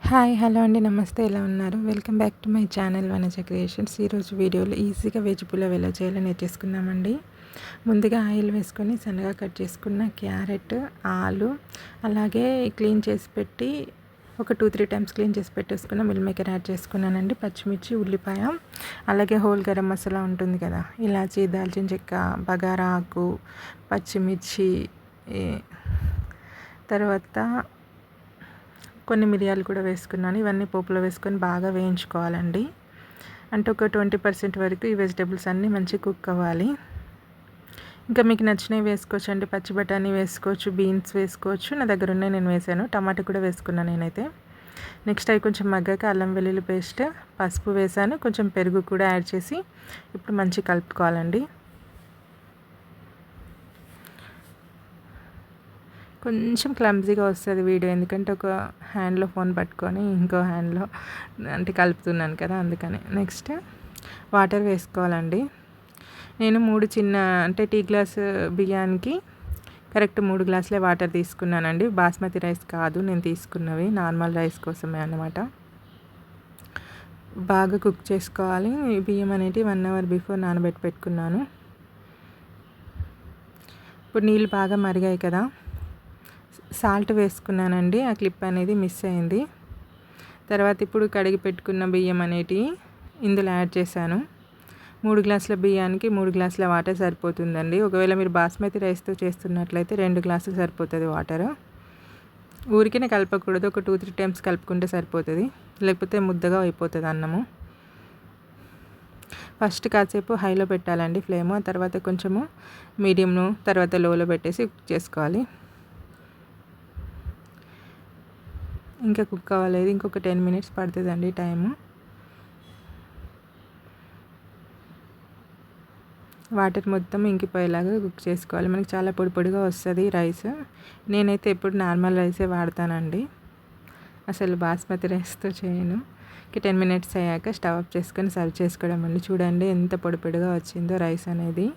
Hi hello అండి, నమస్తే. ఎలా ఉన్నారు? Welcome back to my channel Vanaja creations. ఈరోజు వీడియోలో ఈజీగా వెజ్ పులావ్ ఎలా చేయాలో నేర్చేసుకుందామండి. ముందుగా ఆయిల్ వేసుకొని సన్నగా కట్ చేసుకున్న క్యారెట్, ఆలు, అలాగే క్లీన్ చేసి పెట్టి ఒక 2-3 టైమ్స్ క్లీన్ చేసి పెట్టేసుకున్న మిల్ మేకర్ యాడ్ చేసుకున్నానండి. పచ్చిమిర్చి, ఉల్లిపాయ, అలాగే హోల్ గరం మసాలా ఉంటుంది కదా, ఇలాచి, దాల్చిన చెక్క, బగారా ఆకు, పచ్చిమిర్చి, తర్వాత కొన్ని మిరియాలు కూడా వేసుకున్నాను. ఇవన్నీ పోపులో వేసుకొని బాగా వేయించుకోవాలండి. అంటే ఒక 20% వరకు ఈ వెజిటేబుల్స్ అన్నీ మంచిగా కుక్ అవ్వాలి. ఇంకా మీకు నచ్చినవి వేసుకోవచ్చు అండి. పచ్చి బఠానీ వేసుకోవచ్చు, బీన్స్ వేసుకోవచ్చు. నా దగ్గర ఉన్నాయి, నేను వేసాను. టమాటా కూడా వేసుకున్నాను నేనైతే. నెక్స్ట్ అవి కొంచెం మగ్గాక అల్లం వెల్లుల్లి పేస్ట్, పసుపు వేసాను. కొంచెం పెరుగు కూడా యాడ్ చేసి ఇప్పుడు మంచిగా కలుపుకోవాలండి. కొంచెం క్లమ్జీగా వస్తుంది వీడియో, ఎందుకంటే ఒక హ్యాండ్లో ఫోన్ పట్టుకొని ఇంకో హ్యాండ్లో అంటే కలుపుతున్నాను కదా, అందుకని. నెక్స్ట్ వాటర్ వేసుకోవాలండి. నేను 3 చిన్న అంటే టీ గ్లాస్ బియ్యానికి కరెక్ట్ 3 గ్లాసులే వాటర్ తీసుకున్నానండి. బాస్మతి రైస్ కాదు నేను తీసుకున్నవి, నార్మల్ రైస్ కోసమే అన్నమాట. బాగా కుక్ చేసుకోవాలి. బియ్యం అనేవి 1 అవర్ బిఫోర్ నానబెట్టి పెట్టుకున్నాను. ఇప్పుడు నీళ్ళు బాగా మరిగాయి కదా, సాల్ట్ వేసుకున్నానండి. ఆ క్లిప్ అనేది మిస్ అయింది. తర్వాత ఇప్పుడు కడిగి పెట్టుకున్న బియ్యం అనేటివి ఇందులో యాడ్ చేశాను. 3 గ్లాసుల బియ్యానికి 3 గ్లాసుల వాటర్ సరిపోతుందండి. ఒకవేళ మీరు బాస్మతి రైస్తో చేస్తున్నట్లయితే 2 గ్లాసులు సరిపోతుంది వాటర్. ఊరికే కలపకూడదు, ఒక 2-3 టైమ్స్ కలుపుకుంటే సరిపోతుంది, లేకపోతే ముద్దగా అయిపోతుంది అన్నము. ఫస్ట్ కాసేపు హైలో పెట్టాలండి ఫ్లేమ్, ఆ తర్వాత కొంచెము మీడియంను, తర్వాత లోలో పెట్టేసి కుక్ చేసుకోవాలి. ఇంకా కుక్ అవ్వలేదు, ఇంకొక 10 మినిట్స్ పడుతుందండి టైము. వాటర్ మొత్తం ఇంకిపోయేలాగా కుక్ చేసుకోవాలి. మనకి చాలా పొడి పొడిగా వస్తుంది రైస్. నేనైతే ఎప్పుడు నార్మల్ రైసే వాడతానండి, అసలు బాస్మతి రైస్తో చేయను. 10 మినిట్స్ అయ్యాక స్టవ్ ఆఫ్ చేసుకొని సర్వ్ చేసుకోవడం అండి. చూడండి ఎంత పొడి పొడిగా వచ్చిందో రైస్ అనేది.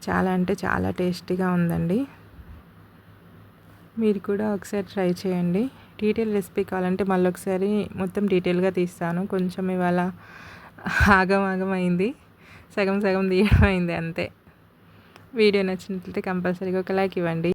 చాలా అంటే చాలా టేస్టీగా ఉందండి. మీరు కూడా ఒకసారి ట్రై చేయండి. డీటెయిల్ రెసిపీ కావాలంటే మళ్ళీ ఒకసారి మొత్తం డీటెయిల్గా తీస్తాను. కొంచెం ఇవాళ ఆగం అయింది, సగం తీయడం అయింది అంతే. వీడియో నచ్చినట్లయితే కంపల్సరీగా ఒక లైక్ ఇవ్వండి.